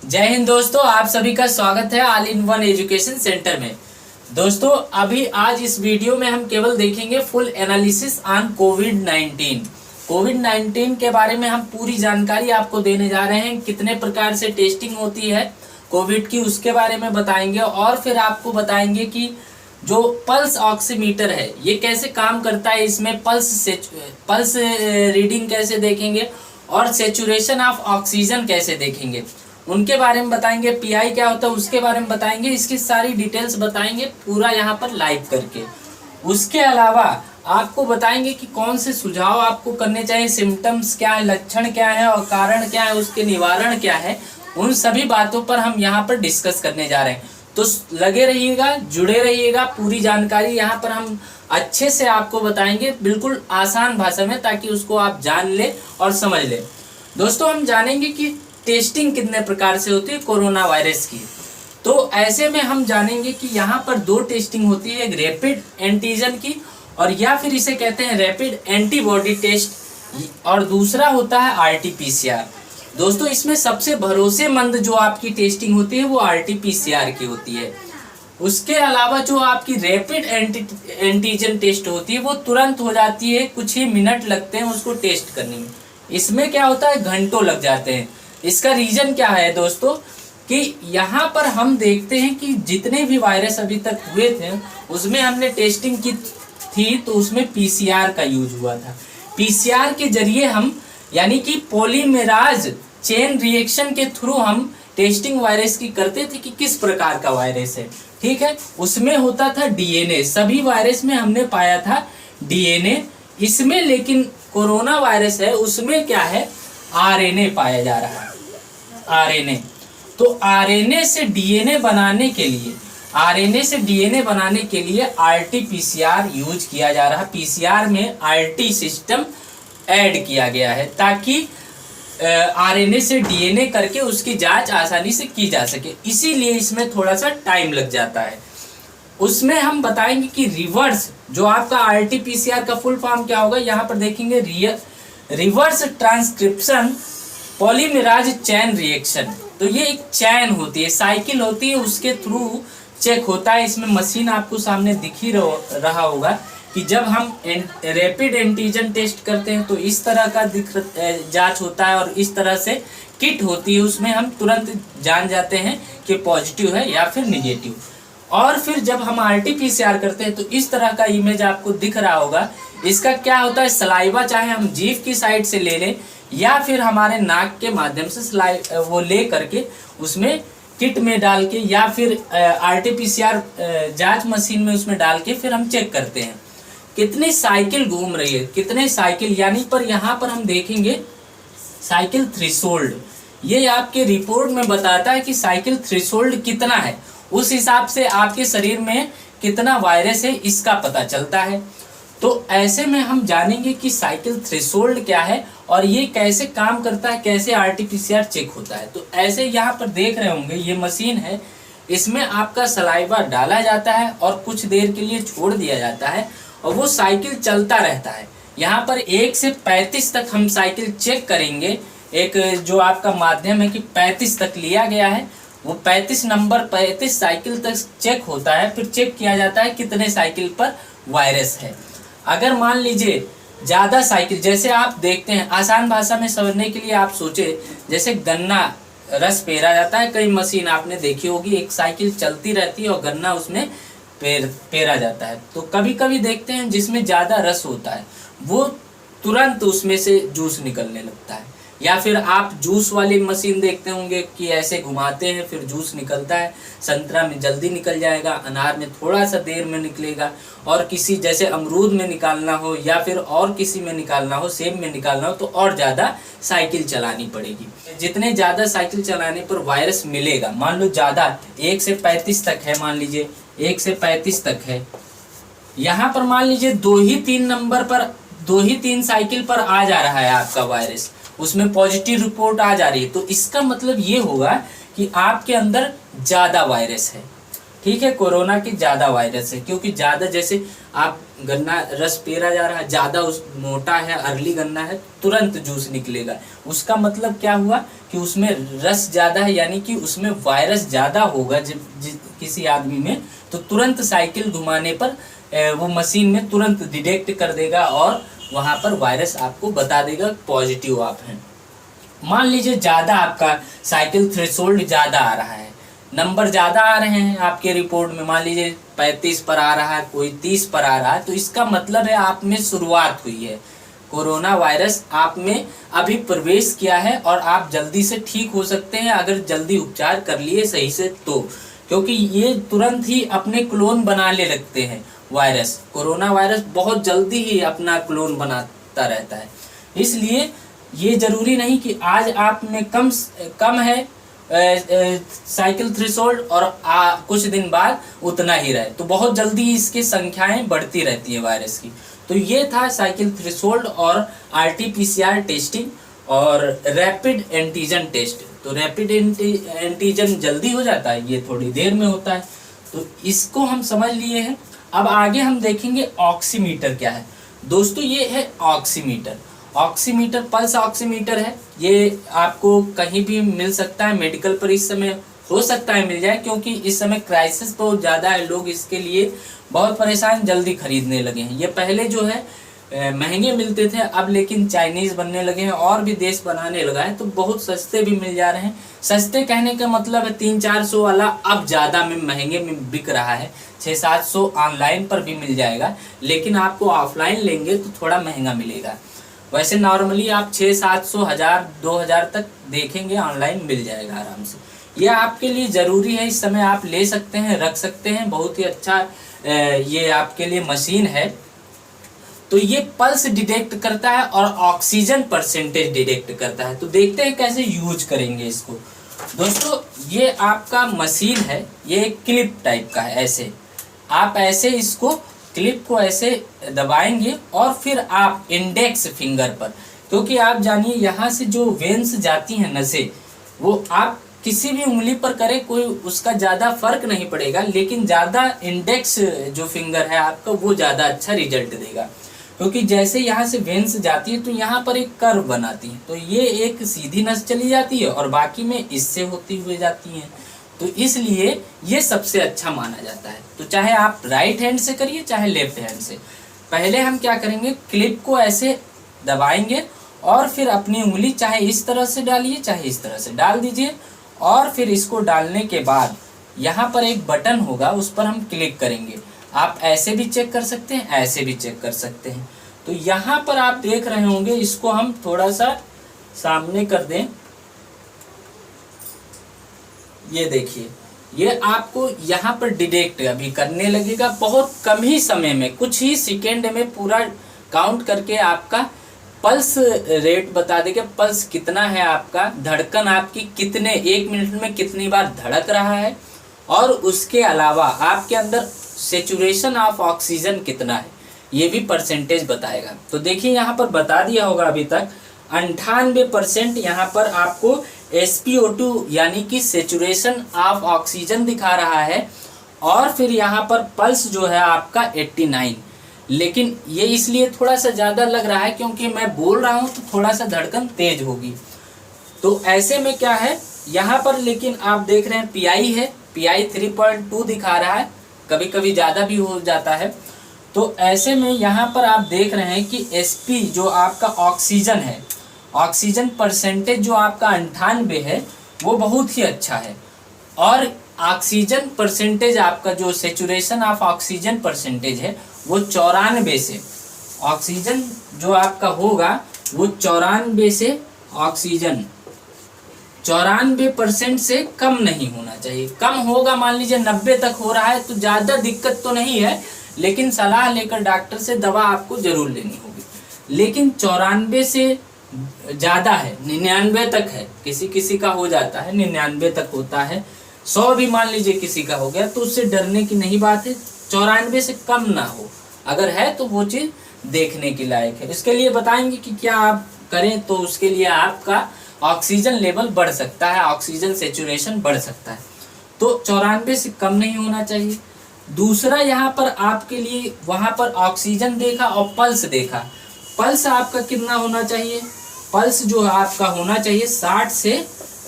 जय हिंद दोस्तों, आप सभी का स्वागत है all in one education centre में। दोस्तों अभी आज इस वीडियो में हम केवल देखेंगे फुल एनालिसिस ऑन कोविड 19 के बारे में हम पूरी जानकारी आपको देने जा रहे हैं। कितने प्रकार से टेस्टिंग होती है कोविड की उसके बारे में बताएंगे और फिर आपको बताएंगे कि जो पल्स ऑक्सीमीटर है ये कैसे काम करता है, इसमें पल्स रीडिंग कैसे देखेंगे और सेचुरेशन ऑफ ऑक्सीजन कैसे देखेंगे उनके बारे में बताएंगे। पीआई क्या होता है उसके बारे में बताएंगे, इसकी सारी डिटेल्स बताएंगे पूरा यहाँ पर लाइव करके। उसके अलावा आपको बताएंगे कि कौन से सुझाव आपको करने चाहिए, सिम्टम्स क्या है, लक्षण क्या है और कारण क्या है, उसके निवारण क्या है, उन सभी बातों पर हम यहाँ पर डिस्कस करने जा रहे हैं। तो लगे रहिएगा, जुड़े रहिएगा, पूरी जानकारी यहाँ पर हम अच्छे से आपको बताएंगे बिल्कुल आसान भाषा में, ताकि उसको आप जान ले और समझ ले। दोस्तों हम जानेंगे कि टेस्टिंग कितने प्रकार से होती है कोरोना वायरस की। तो ऐसे में हम जानेंगे कि यहाँ पर दो टेस्टिंग होती है, एक रैपिड एंटीजन की और या फिर इसे कहते हैं रैपिड एंटीबॉडी टेस्ट, और दूसरा होता है आरटीपीसीआर। दोस्तों इसमें सबसे भरोसेमंद जो आपकी टेस्टिंग होती है वो आरटीपीसीआर की होती है। उसके अलावा जो आपकी रैपिड एंटीजन टेस्ट होती है वो तुरंत हो जाती है, कुछ ही मिनट लगते हैं उसको टेस्ट करने में। इसमें क्या होता है, घंटों लग जाते हैं। इसका रीजन क्या है दोस्तों कि यहाँ पर हम देखते हैं कि जितने भी वायरस अभी तक हुए थे उसमें हमने टेस्टिंग की थी तो उसमें पीसीआर का यूज हुआ था। पीसीआर के जरिए हम यानी कि पॉलीमेराज चेन रिएक्शन के थ्रू हम टेस्टिंग वायरस की करते थे कि किस प्रकार का वायरस है। ठीक है, उसमें होता था डीएनए, सभी वायरस में हमने पाया था डीएनए। इसमें लेकिन कोरोना वायरस है उसमें क्या है, आरएनए पाया जा रहा है। आरएनए, तो आरएनए से डीएनए बनाने के लिए आरटीपीसीआर यूज किया जा रहा है। पीसीआर में आरटी सिस्टम ऐड किया गया है ताकि आरएनए से डीएनए करके उसकी जांच आसानी से की जा सके, इसीलिए इसमें थोड़ा सा टाइम लग जाता है। उसमें हम बताएंगे कि रिवर्स जो आपका आरटीपीसीआर का फुल फॉर्म क्या होगा, यहाँ पर देखेंगे रिवर्स ट्रांसक्रिप्शन पॉलीमेराज चैन रिएक्शन। तो ये एक चैन होती है, साइकिल होती है, उसके थ्रू चेक होता है। इसमें मशीन आपको सामने दिख ही रहा होगा कि जब हम रैपिड एंटीजन टेस्ट करते हैं तो इस तरह का जांच होता है और इस तरह से किट होती है, उसमें हम तुरंत जान जाते हैं कि पॉजिटिव है या फिर निगेटिव। और फिर जब हम आरटीपीसीआर करते हैं तो इस तरह का इमेज आपको दिख रहा होगा। इसका क्या होता है, सलाइवा चाहे हम जीभ की साइड से ले लें या फिर हमारे नाक के माध्यम से वो ले करके उसमें किट में डाल के या फिर आरटीपीसीआर जांच मशीन में उसमें डाल के फिर हम चेक करते हैं कितनी साइकिल घूम रही है, कितने साइकिल, यानी पर यहाँ पर हम देखेंगे साइकिल थ्रेशोल्ड। ये आपके रिपोर्ट में बताता है कि साइकिल थ्रेशोल्ड कितना है, उस हिसाब से आपके शरीर में कितना वायरस है इसका पता चलता है। तो ऐसे में हम जानेंगे कि साइकिल थ्रेशोल्ड क्या है और ये कैसे काम करता है, कैसे आरटीपीसीआर चेक होता है। तो ऐसे यहाँ पर देख रहे होंगे ये मशीन है, इसमें आपका सलाइवा डाला जाता है और कुछ देर के लिए छोड़ दिया जाता है और वो साइकिल चलता रहता है। यहाँ पर 1 से 35 तक हम साइकिल चेक करेंगे। एक जो आपका माध्यम है कि 35 तक लिया गया है, वो 35 नंबर 35 साइकिल तक चेक होता है। फिर चेक किया जाता है कितने साइकिल पर वायरस है। अगर मान लीजिए ज़्यादा साइकिल, जैसे आप देखते हैं आसान भाषा में समझने के लिए आप सोचे जैसे गन्ना रस पेरा जाता है, कई मशीन आपने देखी होगी, एक साइकिल चलती रहती है और गन्ना उसमें पेरा जाता है। तो कभी कभी देखते हैं जिसमें ज़्यादा रस होता है वो तुरंत उसमें से जूस निकलने लगता है, या फिर आप जूस वाली मशीन देखते होंगे कि ऐसे घुमाते हैं फिर जूस निकलता है। संतरा में जल्दी निकल जाएगा, अनार में थोड़ा सा देर में निकलेगा, और किसी जैसे अमरूद में निकालना हो या फिर और किसी में निकालना हो, सेब में निकालना हो तो और ज़्यादा साइकिल चलानी पड़ेगी। जितने ज़्यादा साइकिल चलाने पर वायरस मिलेगा, मान लो ज़्यादा 1 से 35 तक है, मान लीजिए 1 से 35 तक है, यहाँ पर मान लीजिए 2 ही 3 नंबर पर 2 ही 3 साइकिल पर आ जा रहा है आपका वायरस, उसमें पॉजिटिव रिपोर्ट आ जा रही है, तो इसका मतलब ये होगा कि आपके अंदर ज़्यादा वायरस है। ठीक है, कोरोना की ज़्यादा वायरस है, क्योंकि ज़्यादा जैसे आप गन्ना रस पेरा जा रहा है, ज़्यादा उस मोटा है, अर्ली गन्ना है, तुरंत जूस निकलेगा। उसका मतलब क्या हुआ कि उसमें रस ज़्यादा है, यानी कि उसमें वायरस ज़्यादा होगा किसी आदमी में, तो तुरंत साइकिल घुमाने पर वो मशीन में तुरंत डिटेक्ट कर देगा और वहाँ पर वायरस आपको बता देगा पॉजिटिव आप हैं। मान लीजिए ज़्यादा आपका साइकिल थ्रेशोल्ड ज़्यादा आ रहा है, नंबर ज़्यादा आ रहे हैं आपके रिपोर्ट में, मान लीजिए 35 पर आ रहा है, कोई 30 पर आ रहा है, तो इसका मतलब है आप में शुरुआत हुई है, कोरोना वायरस आप में अभी प्रवेश किया है और आप जल्दी से ठीक हो सकते हैं अगर जल्दी उपचार कर लिए सही से तो, क्योंकि ये तुरंत ही अपने क्लोन बनाने लगते हैं वायरस। कोरोना वायरस बहुत जल्दी ही अपना क्लोन बनाता रहता है, इसलिए ये जरूरी नहीं कि आज आप में कम है साइकिल थ्रेशोल्ड और कुछ दिन बाद उतना ही रहे, तो बहुत जल्दी इसकी संख्याएं बढ़ती रहती है वायरस की। तो ये था साइकिल थ्रेशोल्ड और आरटीपीसीआर टेस्टिंग और रैपिड एंटीजन टेस्ट। तो रैपिड एंटीजन जल्दी हो जाता है, ये थोड़ी देर में होता है, तो इसको हम समझ लिए हैं। अब आगे हम देखेंगे ऑक्सीमीटर क्या है। दोस्तों ये है ऑक्सीमीटर। ऑक्सीमीटर पल्स ऑक्सीमीटर है, ये आपको कहीं भी मिल सकता है, मेडिकल पर इस समय हो सकता है मिल जाए, क्योंकि इस समय क्राइसिस बहुत ज़्यादा है, लोग इसके लिए बहुत परेशान जल्दी खरीदने लगे हैं। ये पहले जो है महंगे मिलते थे, अब लेकिन चाइनीज़ बनने लगे हैं और भी देश बनाने लगा है, तो बहुत सस्ते भी मिल जा रहे हैं। सस्ते कहने का मतलब है 300-400 वाला अब ज़्यादा में महंगे में बिक रहा है, 600-700 ऑनलाइन पर भी मिल जाएगा, लेकिन आपको ऑफलाइन लेंगे तो थोड़ा महंगा मिलेगा। वैसे नॉर्मली आप 600-700 1000 2000 तक देखेंगे, ऑनलाइन मिल जाएगा आराम से। यह आपके लिए ज़रूरी है, इस समय आप ले सकते हैं, रख सकते हैं, बहुत ही अच्छा ये आपके लिए मशीन है। तो ये पल्स डिटेक्ट करता है और ऑक्सीजन परसेंटेज डिटेक्ट करता है। तो देखते हैं कैसे यूज करेंगे इसको। दोस्तों ये आपका मशीन है, ये एक क्लिप टाइप का है, ऐसे आप ऐसे इसको क्लिप को ऐसे दबाएंगे और फिर आप इंडेक्स फिंगर पर, क्योंकि आप जानिए यहाँ से जो वेन्स जाती हैं नसें, वो आप किसी भी उंगली पर करें कोई उसका ज़्यादा फर्क नहीं पड़ेगा, लेकिन ज़्यादा इंडेक्स जो फिंगर है आपका वो ज़्यादा अच्छा रिजल्ट देगा, क्योंकि जैसे यहाँ से वेन्स जाती है तो यहाँ पर एक कर्व बनाती है, तो ये एक सीधी नस चली जाती है और बाकी में इससे होती हुई जाती हैं, तो इसलिए ये सबसे अच्छा माना जाता है। तो चाहे आप राइट हैंड से करिए चाहे लेफ्ट हैंड से। पहले हम क्या करेंगे, क्लिप को ऐसे दबाएंगे और फिर अपनी उंगली चाहे इस तरह से डालिए चाहे इस तरह से डाल दीजिए, और फिर इसको डालने के बाद यहाँ पर एक बटन होगा, उस पर हम क्लिक करेंगे। आप ऐसे भी चेक कर सकते हैं, ऐसे भी चेक कर सकते हैं। तो यहाँ पर आप देख रहे होंगे, इसको हम थोड़ा सा सामने कर दें, ये देखिए, ये आपको यहाँ पर डिटेक्ट अभी करने लगेगा। बहुत कम ही समय में, कुछ ही सेकेंड में पूरा काउंट करके आपका पल्स रेट बता देगा, पल्स कितना है आपका, धड़कन आपकी कितने 1 मिनट में कितनी बार धड़क रहा है, और उसके अलावा आपके अंदर सेचुरेशन ऑफ ऑक्सीजन कितना है, ये भी परसेंटेज बताएगा। तो देखिए यहाँ पर बता दिया होगा अभी तक 98% यहाँ पर आपको SpO2 यानी कि सेचुरेशन ऑफ ऑक्सीजन दिखा रहा है, और फिर यहाँ पर पल्स जो है आपका 89। लेकिन ये इसलिए थोड़ा सा ज़्यादा लग रहा है क्योंकि मैं बोल रहा हूँ तो थोड़ा सा धड़कन तेज होगी। तो ऐसे में क्या है यहाँ पर, लेकिन आप देख रहे हैं PI है, PI 3.2 दिखा रहा है, कभी कभी ज़्यादा भी हो जाता है। तो ऐसे में यहाँ पर आप देख रहे हैं कि SP जो आपका ऑक्सीजन है, ऑक्सीजन परसेंटेज जो आपका 98 है वो बहुत ही अच्छा है, और ऑक्सीजन परसेंटेज आपका जो सेचुरेशन ऑफ ऑक्सीजन परसेंटेज है वो 94 से, ऑक्सीजन जो आपका होगा वो 94 से, ऑक्सीजन 94% से कम नहीं होना चाहिए। कम होगा, मान लीजिए 90 तक हो रहा है तो ज़्यादा दिक्कत तो नहीं है, लेकिन सलाह लेकर डॉक्टर से दवा आपको ज़रूर लेनी होगी। लेकिन 94 से ज़्यादा है, 99 तक है, किसी किसी का हो जाता है 99 तक होता है, 100 भी मान लीजिए किसी का हो गया, तो उससे डरने की नहीं बात है। 94 से कम ना हो, अगर है तो वो चीज़ देखने की लायक है। इसके लिए बताएंगे कि क्या आप करें, तो उसके लिए आपका ऑक्सीजन लेवल बढ़ सकता है, ऑक्सीजन सेचुरेशन बढ़ सकता है। तो 94 से कम नहीं होना चाहिए। दूसरा यहाँ पर आपके लिए वहाँ पर ऑक्सीजन देखा और पल्स देखा। पल्स आपका कितना होना चाहिए, पल्स जो आपका होना चाहिए 60 से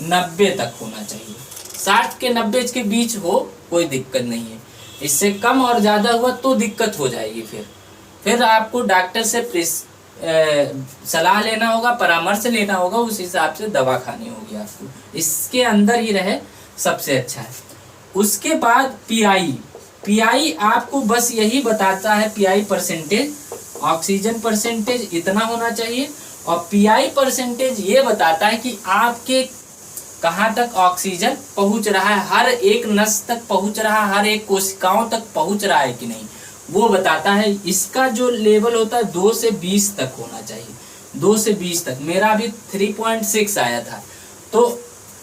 90 तक होना चाहिए। 60 के 90 के बीच हो कोई दिक्कत नहीं है, इससे कम और ज़्यादा हुआ तो दिक्कत हो जाएगी। फिर आपको डॉक्टर से सलाह लेना होगा, परामर्श लेना होगा, उस हिसाब से दवा खानी होगी आपको। इसके अंदर ही रहे सबसे अच्छा है। उसके बाद पीआई आपको बस यही बताता है, पीआई परसेंटेज, ऑक्सीजन परसेंटेज इतना होना चाहिए, और पीआई परसेंटेज ये बताता है कि आपके कहाँ तक ऑक्सीजन पहुँच रहा है, हर एक नस तक पहुँच रहा है, हर एक कोशिकाओं तक पहुँच रहा है कि नहीं, वो बताता है। इसका जो लेवल होता है 2 से 20 तक होना चाहिए, 2 से 20 तक। मेरा अभी 3.6 आया था, तो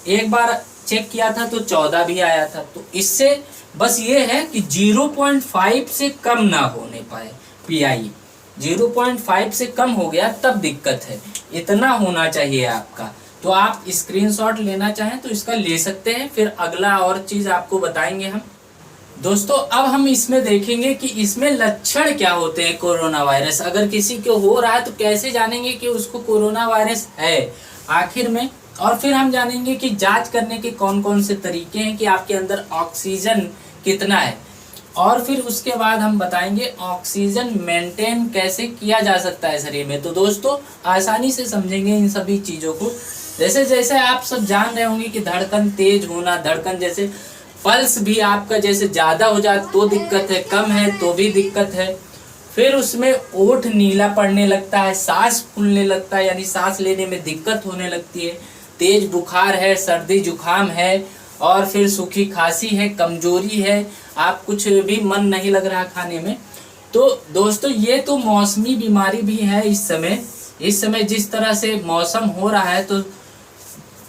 एक बार चेक किया था तो 14 भी आया था। तो इससे बस ये है कि 0.5 से कम ना होने पाए पीआई। 0.5 से कम हो गया तब दिक्कत है, इतना होना चाहिए आपका। तो आप स्क्रीनशॉट लेना चाहें तो इसका ले सकते हैं, फिर अगला और चीज़ आपको बताएंगे हम। दोस्तों अब हम इसमें देखेंगे कि इसमें लक्षण क्या होते हैं कोरोना वायरस। अगर किसी को हो रहा है तो कैसे जानेंगे कि उसको कोरोना वायरस है आखिर में, और फिर हम जानेंगे कि जांच करने के कौन कौन से तरीके हैं कि आपके अंदर ऑक्सीजन कितना है, और फिर उसके बाद हम बताएंगे ऑक्सीजन मेंटेन कैसे किया जा सकता है शरीर में। तो दोस्तों आसानी से समझेंगे इन सभी चीज़ों को। जैसे जैसे आप सब जान रहे होंगे कि धड़कन तेज होना, धड़कन जैसे पल्स भी आपका जैसे ज़्यादा हो जाए तो दिक्कत है, कम है तो भी दिक्कत है। फिर उसमें ओठ नीला पड़ने लगता है, सांस फूलने लगता है, यानी सांस लेने में दिक्कत होने लगती है, तेज बुखार है, सर्दी जुखाम है, और फिर सूखी खांसी है, कमजोरी है, आप कुछ भी मन नहीं लग रहा खाने में। तो दोस्तों ये तो मौसमी बीमारी भी है। इस समय जिस तरह से मौसम हो रहा है तो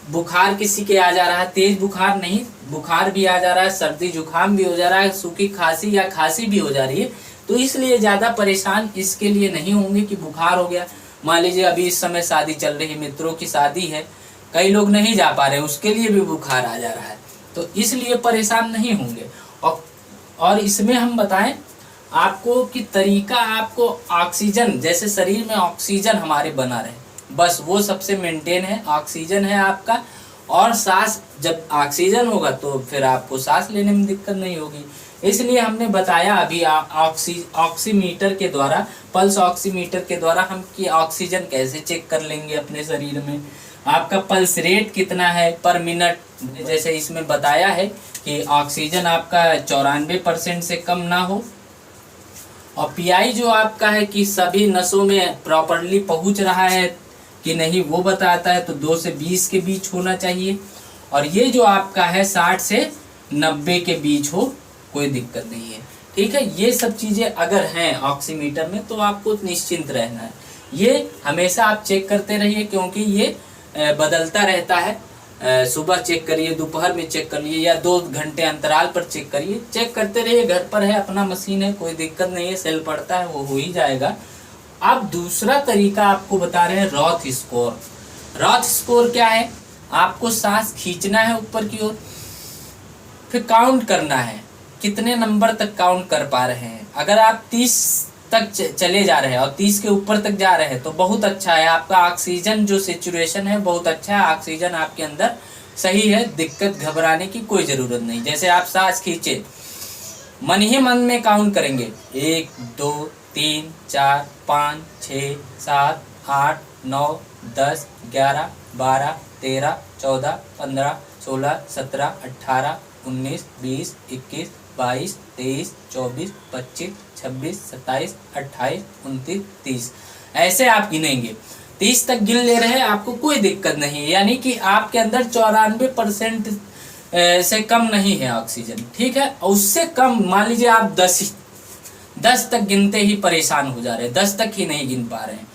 बुखार किसी के आ जा रहा है, तेज बुखार नहीं, बुखार भी आ जा रहा है, सर्दी जुखाम भी हो जा रहा है, सूखी खांसी या खांसी भी हो जा रही है। तो इसलिए ज़्यादा परेशान इसके लिए नहीं होंगे कि बुखार हो गया। मान लीजिए अभी इस समय शादी चल रही है, मित्रों की शादी है, कई लोग नहीं जा पा रहे, उसके लिए भी बुखार आ जा रहा है, तो इसलिए परेशान नहीं होंगे। और इसमें हम बताएं आपको कि तरीका, आपको ऑक्सीजन, जैसे शरीर में ऑक्सीजन हमारे बना रहे, बस वो सबसे मेंटेन है, ऑक्सीजन है आपका। और सांस, जब ऑक्सीजन होगा तो फिर आपको सांस लेने में दिक्कत नहीं होगी। इसलिए हमने बताया अभी ऑक्सीमीटर के द्वारा, पल्स ऑक्सीमीटर के द्वारा हम कि ऑक्सीजन कैसे चेक कर लेंगे अपने शरीर में। आपका पल्स रेट कितना है पर मिनट, जैसे इसमें बताया है कि ऑक्सीजन आपका 94% से कम ना हो, और पीआई जो आपका है कि सभी नसों में प्रॉपरली पहुंच रहा है कि नहीं वो बताता है, तो 2 से 20 के बीच होना चाहिए। और ये जो आपका है 60 से 90 के बीच हो, कोई दिक्कत नहीं है। ठीक है, ये सब चीज़ें अगर हैं ऑक्सीमीटर में तो आपको निश्चिंत रहना है। ये हमेशा आप चेक करते रहिए, क्योंकि ये बदलता रहता है। सुबह चेक करिए, दोपहर में चेक करिए, या 2 घंटे अंतराल पर चेक करिए, चेक करते रहिए। घर पर है, अपना मशीन है, कोई दिक्कत नहीं है, सेल पड़ता है वो हो ही जाएगा। अब दूसरा तरीका आपको बता रहे हैं रॉथ स्कोर। रॉथ स्कोर क्या है, आपको सांस खींचना है ऊपर की ओर, फिर काउंट करना है कितने नंबर तक काउंट कर पा रहे हैं। अगर आप 30 तक चले जा रहे हैं और 30 के ऊपर तक जा रहे हैं तो बहुत अच्छा है, आपका ऑक्सीजन जो सिचुएशन है बहुत अच्छा है, ऑक्सीजन आपके अंदर सही है, दिक्कत घबराने की कोई ज़रूरत नहीं। जैसे आप सांस खींचे, मन ही मन में काउंट करेंगे, 1 2 3 4 5 6 7 8 9 10 11 12 13 14 15 16 17 18 19 20 21 22 23 24 25 26 27 28 29 30, ऐसे आप गिनेंगे। 30 तक गिन ले रहे हैं, आपको कोई दिक्कत नहीं है, यानी कि आपके अंदर 94% से कम नहीं है ऑक्सीजन। ठीक है, और उससे कम मान लीजिए आप 10 तक गिनते ही परेशान हो जा रहे हैं, 10 तक ही नहीं गिन पा रहे हैं,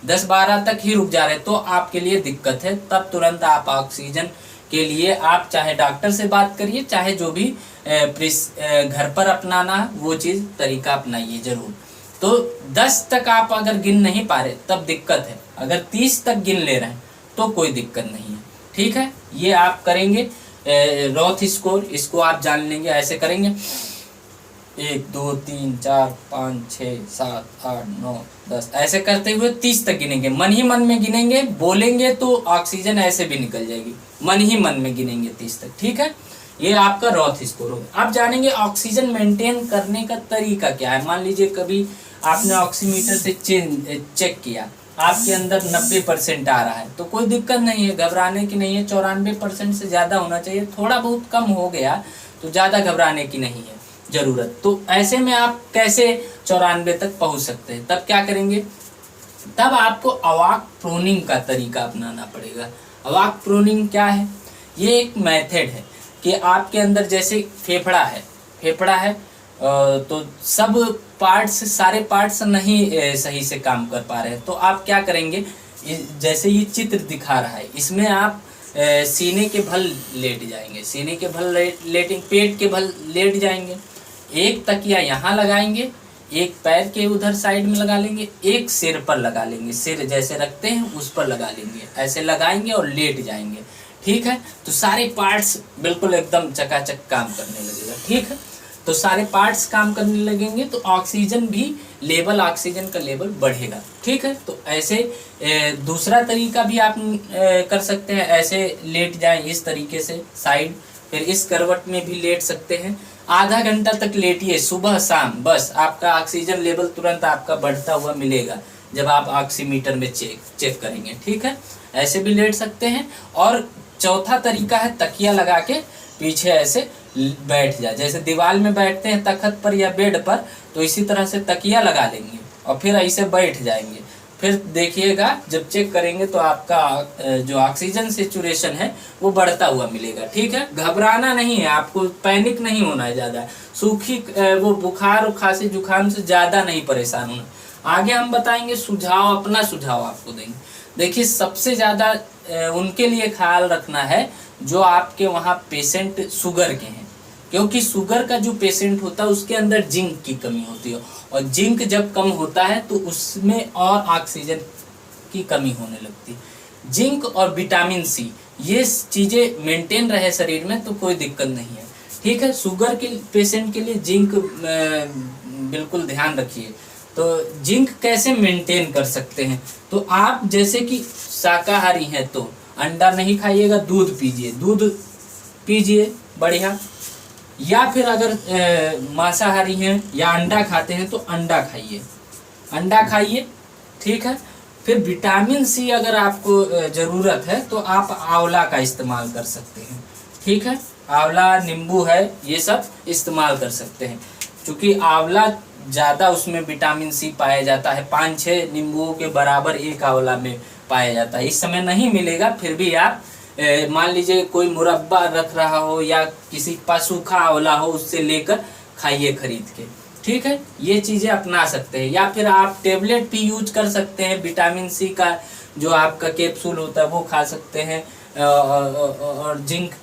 10-12 तक ही रुक जा रहे हैं, तो आपके लिए दिक्कत है। तब तुरंत आप ऑक्सीजन के लिए आप चाहे डॉक्टर से बात करिए, चाहे जो भी घर पर अपनाना वो चीज़ तरीका अपनाइए जरूर। तो 10 तक आप अगर गिन नहीं पा रहे तब दिक्कत है, अगर 30 तक गिन ले रहे हैं तो कोई दिक्कत नहीं है। ठीक है, ये आप करेंगे। रॉथ स्कोर, इसको आप जान लेंगे। ऐसे करेंगे 1 2 3 4 5 6 7 8 9 10, ऐसे करते हुए 30 तक गिनेंगे। मन ही मन में गिनेंगे, बोलेंगे तो ऑक्सीजन ऐसे भी निकल जाएगी। मन ही मन में गिनेंगे 30 तक, ठीक है। ये आपका रॉथ स्कोर होगा। अब जानेंगे ऑक्सीजन मेंटेन करने का तरीका क्या है। मान लीजिए कभी आपने ऑक्सीमीटर से चेक किया, आपके अंदर 90% आ रहा है, तो कोई दिक्कत नहीं है, घबराने की नहीं है। 94% से ज़्यादा होना चाहिए। थोड़ा बहुत कम हो गया तो ज़्यादा घबराने की नहीं है ज़रूरत। तो ऐसे में आप कैसे 94 तक पहुंच सकते हैं? तब क्या करेंगे, तब आपको अवाक प्रोनिंग का तरीका अपनाना पड़ेगा। अवाक प्रोनिंग क्या है? ये एक मेथड है कि आपके अंदर जैसे फेफड़ा है तो सब पार्ट्स, सारे पार्ट्स नहीं सही से काम कर पा रहे हैं। तो आप क्या करेंगे, जैसे ये चित्र दिखा रहा है, इसमें आप सीने के बल लेट जाएंगे, सीने के बल लेटेंगे, पेट के बल लेट जाएंगे। एक तकिया यहाँ लगाएंगे, एक पैर के उधर साइड में लगा लेंगे, एक सिर पर लगा लेंगे, सिर जैसे रखते हैं उस पर लगा लेंगे, ऐसे लगाएंगे और लेट जाएंगे, ठीक है। तो सारे पार्ट्स बिल्कुल एकदम चकाचक काम करने लगेगा, ठीक है। तो सारे पार्ट्स काम करने लगेंगे तो ऑक्सीजन भी लेवल, ऑक्सीजन का लेवल बढ़ेगा, ठीक है। तो ऐसे दूसरा तरीका भी आप कर सकते हैं, ऐसे लेट जाएं इस तरीके से साइड, फिर इस करवट में भी लेट सकते हैं। आधा घंटा तक लेटिए, सुबह शाम, बस आपका ऑक्सीजन लेवल तुरंत आपका बढ़ता हुआ मिलेगा जब आप ऑक्सीमीटर में चेक करेंगे, ठीक है। ऐसे भी लेट सकते हैं। और चौथा तरीका है तकिया लगा के पीछे ऐसे बैठ जाए, जैसे दीवार में बैठते हैं तख्त पर या बेड पर, तो इसी तरह से तकिया लगा लेंगे और फिर ऐसे बैठ जाएंगे। फिर देखिएगा जब चेक करेंगे तो आपका जो ऑक्सीजन सैचुरेशन है वो बढ़ता हुआ मिलेगा, ठीक है। घबराना नहीं है, आपको पैनिक नहीं होना है ज़्यादा, सूखी वो बुखार और खांसी जुकाम से ज़्यादा नहीं परेशान होना। आगे हम बताएंगे सुझाव, अपना सुझाव आपको देंगे। देखिए सबसे ज़्यादा उनके लिए ख्याल रखना है जो आपके वहाँ पेशेंट शुगर के हैं, क्योंकि शुगर का जो पेशेंट होता है उसके अंदर जिंक की कमी होती है, और जिंक जब कम होता है तो उसमें और ऑक्सीजन की कमी होने लगती है। जिंक और विटामिन सी ये चीज़ें मेंटेन रहे शरीर में तो कोई दिक्कत नहीं है, ठीक है। शुगर के पेशेंट के लिए जिंक बिल्कुल ध्यान रखिए। तो जिंक कैसे मेंटेन कर सकते हैं, तो आप जैसे कि शाकाहारी हैं तो अंडा नहीं खाइएगा, दूध पीजिए बढ़िया। या फिर अगर मांसाहारी हैं या अंडा खाते हैं तो अंडा खाइए, ठीक है। फिर विटामिन सी अगर आपको ज़रूरत है तो आप आंवला का इस्तेमाल कर सकते हैं, ठीक है। आंवला, नींबू है, ये सब इस्तेमाल कर सकते हैं। क्योंकि आंवला ज़्यादा उसमें विटामिन सी पाया जाता है, 5-6 नींबुओं के बराबर एक आंवला में पाया जाता है। इस समय नहीं मिलेगा, फिर भी आप मान लीजिए कोई मुरब्बा रख रहा हो या किसी के पास सूखा आंवला हो, उससे लेकर खाइए खरीद के, ठीक है। ये चीज़ें अपना सकते हैं। या फिर आप टेबलेट भी यूज कर सकते हैं, विटामिन सी का जो आपका कैप्सूल होता है वो खा सकते हैं, और जिंक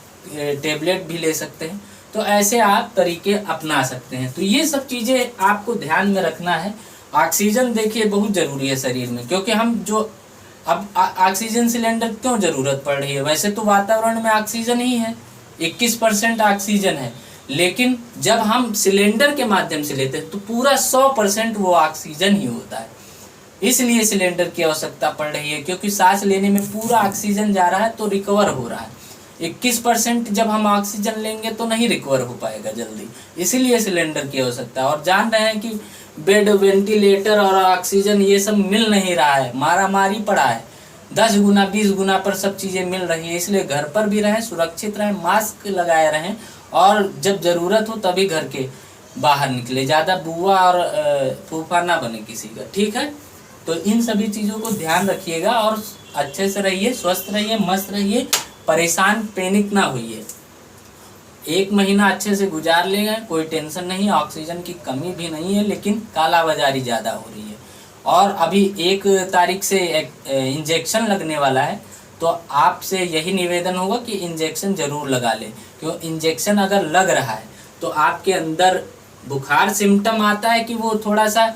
टेबलेट भी ले सकते हैं। तो ऐसे आप तरीके अपना सकते हैं। तो ये सब चीज़ें आपको ध्यान में रखना है। ऑक्सीजन देखिए बहुत ज़रूरी है शरीर में, क्योंकि हम जो अब ऑक्सीजन सिलेंडर क्यों ज़रूरत पड़ रही है, वैसे तो वातावरण में ऑक्सीजन ही है, 21% ऑक्सीजन है, लेकिन जब हम सिलेंडर के माध्यम से लेते हैं तो पूरा 100% वो ऑक्सीजन ही होता है। इसलिए सिलेंडर की आवश्यकता पड़ रही है, क्योंकि सांस लेने में पूरा ऑक्सीजन जा रहा है तो रिकवर हो रहा है। 21% जब हम ऑक्सीजन लेंगे तो नहीं रिकवर हो पाएगा जल्दी, इसीलिए सिलेंडर की आवश्यकता है। और जान रहे हैं कि बेड, वेंटिलेटर और ऑक्सीजन ये सब मिल नहीं रहा है, मारा मारी पड़ा है, 10 गुना 20 गुना पर सब चीज़ें मिल रही है। इसलिए घर पर भी रहें, सुरक्षित रहें, मास्क लगाए रहें, और जब ज़रूरत हो तभी घर के बाहर निकले, ज़्यादा बुआ और फूफा ना बने किसी का, ठीक है। तो इन सभी चीज़ों को ध्यान रखिएगा और अच्छे से रहिए, स्वस्थ रहिए, मस्त रहिए, परेशान पैनिक ना होइए। 1 महीना अच्छे से गुजार लेंगे, कोई टेंशन नहीं, ऑक्सीजन की कमी भी नहीं है, लेकिन कालाबाजारी ज़्यादा हो रही है। और अभी 1 तारीख से इंजेक्शन लगने वाला है, तो आपसे यही निवेदन होगा कि इंजेक्शन ज़रूर लगा लें। क्यों, इंजेक्शन अगर लग रहा है तो आपके अंदर बुखार सिम्टम आता है कि वो थोड़ा सा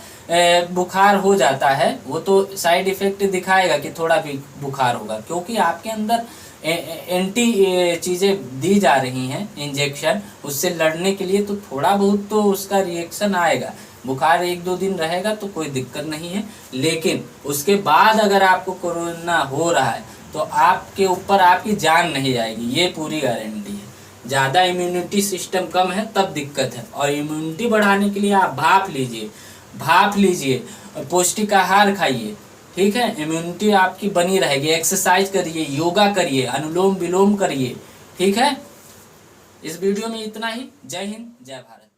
बुखार हो जाता है, वो तो साइड इफ़ेक्ट दिखाएगा कि थोड़ा भी बुखार होगा, क्योंकि आपके अंदर एंटी चीज़ें दी जा रही हैं इंजेक्शन, उससे लड़ने के लिए, तो थोड़ा बहुत तो उसका रिएक्शन आएगा। बुखार 1-2 दिन रहेगा तो कोई दिक्कत नहीं है, लेकिन उसके बाद अगर आपको कोरोना हो रहा है तो आपके ऊपर आपकी जान नहीं जाएगी, ये पूरी गारंटी है। ज़्यादा इम्यूनिटी सिस्टम कम है तब दिक्कत है। और इम्यूनिटी बढ़ाने के लिए आप भाप लीजिए और पौष्टिक आहार खाइए, ठीक है। इम्यूनिटी आपकी बनी रहेगी। एक्सरसाइज करिए, योगा करिए, अनुलोम विलोम करिए, ठीक है। इस वीडियो में इतना ही। जय हिंद, जय भारत।